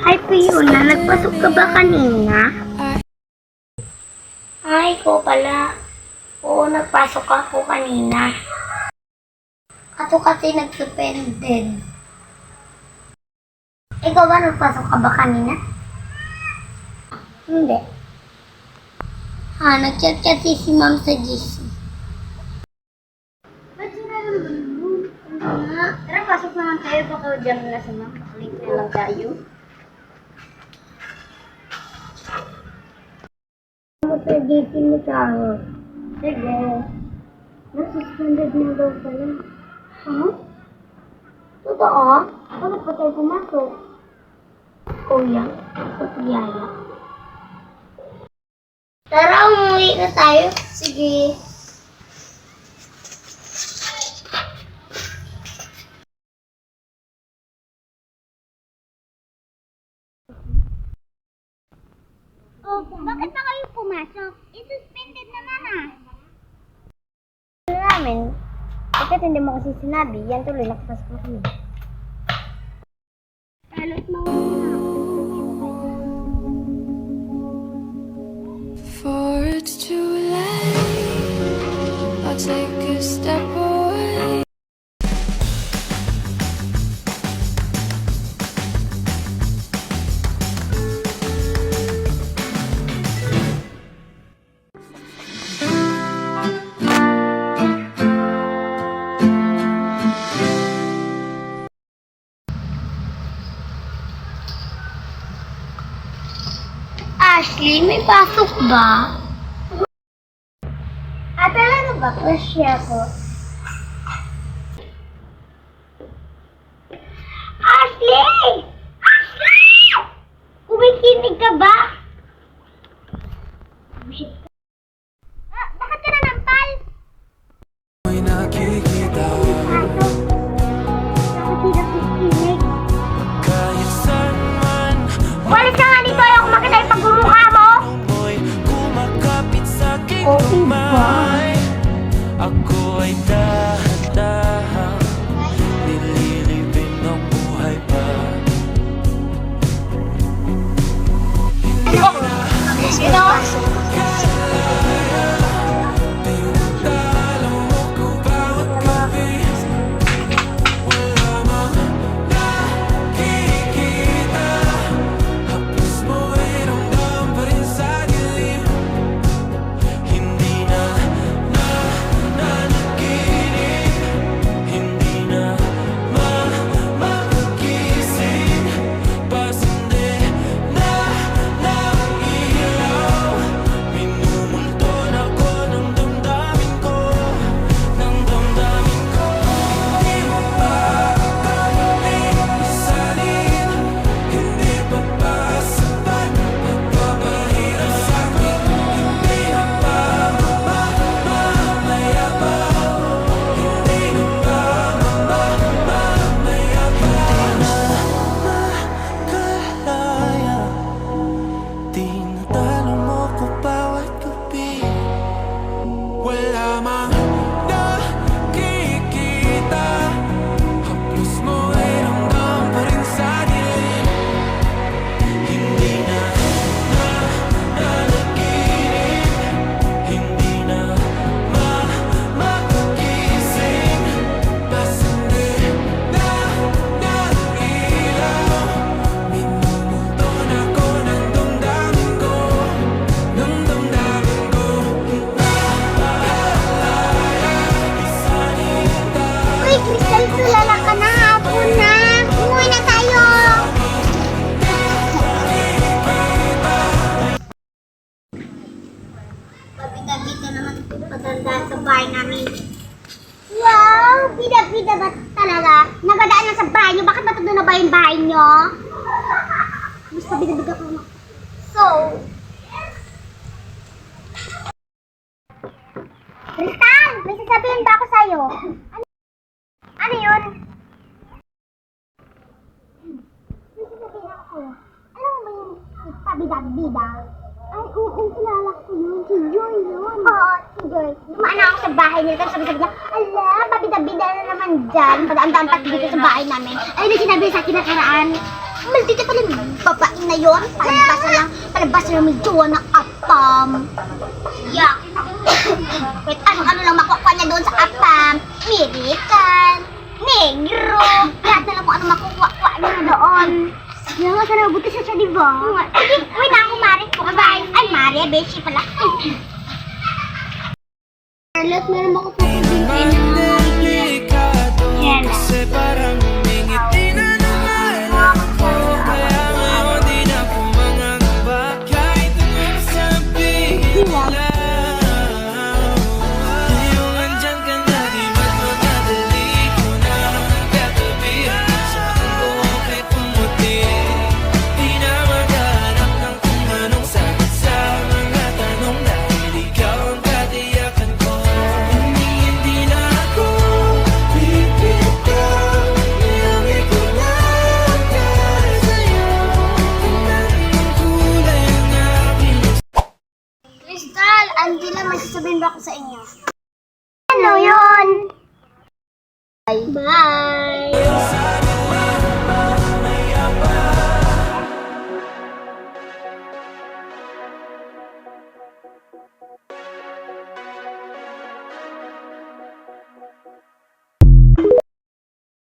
Hi, Fiona. Nagpasok ka ba kanina? Ay, ko pala. Oo, nagpasok ako kanina. Ato kasi nag-suspended. Ikaw ba nagpasok ka ba kanina? Hindi. Nag-chat kasi si ma'am sa GC. Ba't sinabi mo? Tara, pasok naman tayo. Baka dyan na si ma'am. Bakalit na lang tayo. Mag-editing mo tayo. Sige. Nasuspended na daw pala. Huh? Totoo? Ano pa tayo pumasok? Kuya, pag-yaya. Tara, umuwi na tayo. Sige. Oh, bakit na kayo pumasok? I-suspended naman Ano namin? Bakit hindi mo kasi sinabi? Yan tuloy, nakapasok na kami. Talot mo Before it's too late, I'll take a step away. Ashley, may pasok ba? Talaga ba? Crush niya ako. Ashley! Ashley! Kumikinig ka ba? Bakit ka nanampal? May nakikita Bakit di nakikinig? kahit saan man. Walis ka nga dito! Ayoko makita yung pagmumukha mo! Mo'y kumakapit sa aking Okay ba? kamay. Ako ay dahan-dahan nililibing ng buhay pa. Pinagdalo mo ko bawat gabi. Wala mang nakikita. Haplos mo ay ramdam pa rin sa dilim. Hindi na nanaginip. Hindi na magising. Pasindi na ilaw. Minumulton ako ng damdamin ko. Ng damdamin ko. Di mo pa kailangan isalin. Hindi pa ba sapat pagpapahirap sa'kin? Hindi na ba mamamaya pa? Hindi na ba mamamaya pa? Makalaya, tinatalo mo ko bawat gabi. Wala mang nakikita. Haplos mo ay ramdam pa rin sa dilim. Hindi na nanaginip. Hindi na magising. Pasindi na ilaw. Minumulton ako ng damdamin ko. Ng damdamin ko. Uy, Crystal, tulala ka na. Hapon na. Umuwi na tayo. Pabida-bida naman itong patanda sa bahay namin. Wow! Bida-bida ba talaga? Nagadaan na sa bahay niyo. Bakit ba ito na ba yung bahay niyo? Mas pabida-bida ko na. So, Crystal! May sasabihin ba ako sa'yo? Ano yun? May sasabihin ako. Alam mo ba yung pabida-bida? Ay, oo, kilala ko yun. Si Joy yun. Oo, si Joy. Dumaan ako sa bahay nila. Tapos sabi niya, ala, pabida-bida na naman dyan. Padaan-daan pati dito sa bahay namin. Ay, may sinabi sa akin nakaraan. Maldita pala yung babae na yun. Palabas na lang may jowa ng apam. Yak. Wait, ano lang makukuha niya doon sa apam? American, negro, lahat na lang kung ano makukuha niya doon. Kaya nga, sana mabuti siya, di ba? Sige, uwi na ako, Mari. Bye-bye. Ay, Mari, Beshi pala. Charlotte, meron ako po Man, delikado kasi parang humingiti na naman ako. Kaya ngayon di na pumangamba kahit anong sabihin nila. Ngayong andyan ka na, di ba't magdadali ko na katabihan saan ko kay pumuti. Di na maghanap ng kung anong sagot sa mga tanong dahil ikaw ang katiyakan ko. Hindi na ako pipitaw, niyangin ko lang para sa'yo. Tingnan ang kulay ng aking Crystal, Angela, may sasabihin ba ako sa inyo? Ano yun? Bye.